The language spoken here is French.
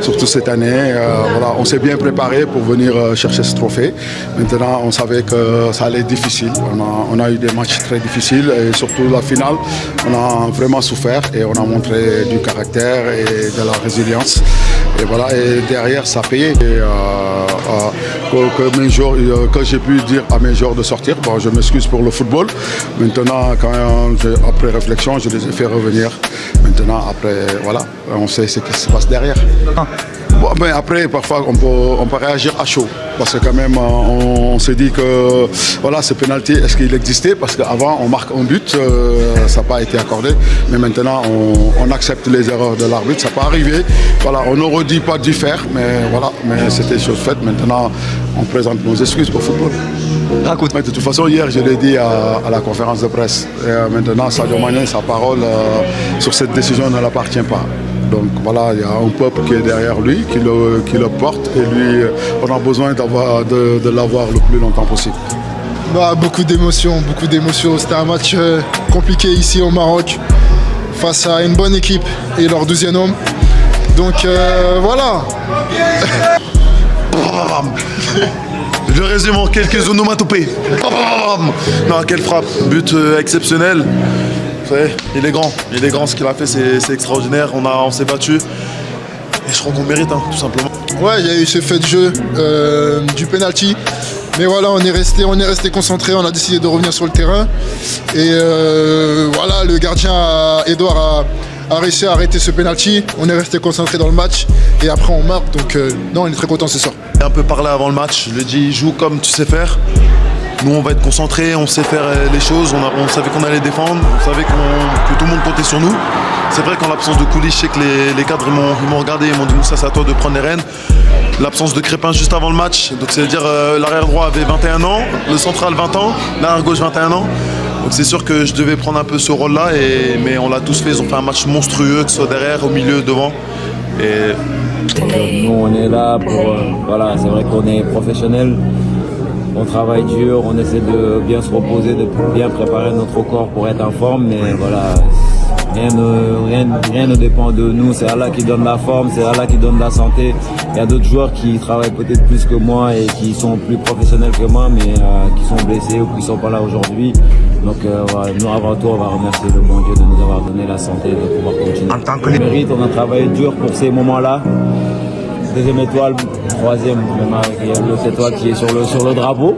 surtout cette année. Voilà, on s'est bien préparé pour venir chercher ce trophée. Maintenant, on savait que ça allait être difficile. On a eu des matchs très difficiles et surtout la finale, on a vraiment souffert et on a montré du caractère et de la résilience. Et voilà, et derrière, ça a payé. Et, que j'ai pu dire à mes joueurs de sortir. Bon, je m'excuse pour le football. Maintenant, après réflexion, je les ai fait revenir. Maintenant, après, voilà, on sait ce qui se passe derrière. Bon, mais après, parfois, on peut réagir à chaud. Parce que quand même, on s'est dit que voilà, ce pénalty, est-ce qu'il existait? Parce qu'avant, on marque un but, ça n'a pas été accordé. Mais maintenant, on accepte les erreurs de l'arbitre. Ça peut arriver. Voilà, on n'aurait dit pas dû faire, mais voilà, mais c'était chose faite. Maintenant, on présente nos excuses pour le football. Raconte. Mais de toute façon, hier, je l'ai dit à la conférence de presse. Et maintenant, Sadio Mané, sa parole sur cette décision ne l'appartient pas. Donc voilà, il y a un peuple qui est derrière lui, qui le porte. Et lui, on a besoin de l'avoir le plus longtemps possible. Bah, beaucoup d'émotions. C'était un match compliqué ici au Maroc, face à une bonne équipe et leur 12e homme. Donc voilà. Je résume en quelques onomatopées. Non, quelle frappe, but exceptionnel. Vous savez, il est grand, ce qu'il a fait c'est extraordinaire, on s'est battu et je crois qu'on mérite tout simplement. Ouais, il y a eu ce fait de jeu du penalty, mais voilà, on est resté concentré, on a décidé de revenir sur le terrain et voilà, le gardien Edouard a réussi à arrêter ce penalty, on est resté concentré dans le match et après on marque, donc non, on est très content ce soir. J'ai un peu parlé avant le match, je lui ai dit joue comme tu sais faire. Nous on va être concentrés, on sait faire les choses, on savait qu'on allait défendre, on savait que tout le monde comptait sur nous. C'est vrai qu'en l'absence de Koulic, je sais que les cadres ils m'ont regardé, ils m'ont dit Moussa, c'est à toi de prendre les rênes. L'absence de Crépin juste avant le match, donc c'est-à-dire l'arrière droit avait 21 ans, le central 20 ans, l'arrière gauche 21 ans. Donc c'est sûr que je devais prendre un peu ce rôle-là, mais on l'a tous fait, ils ont fait un match monstrueux, que ce soit derrière, au milieu, devant. Et... Nous on est là pour, voilà, c'est vrai qu'on est professionnels. On travaille dur, on essaie de bien se reposer, de bien préparer notre corps pour être en forme, mais voilà, rien ne dépend de nous, c'est Allah qui donne la forme, c'est Allah qui donne la santé. Il y a d'autres joueurs qui travaillent peut-être plus que moi et qui sont plus professionnels que moi, mais qui sont blessés ou qui ne sont pas là aujourd'hui. Donc voilà, nous avant tout, on va remercier le bon Dieu de nous avoir donné la santé, de pouvoir continuer. En tant que On mérite, on a travaillé dur pour ces moments-là. Deuxième étoile, troisième, même avec l'autre étoile qui est sur le drapeau.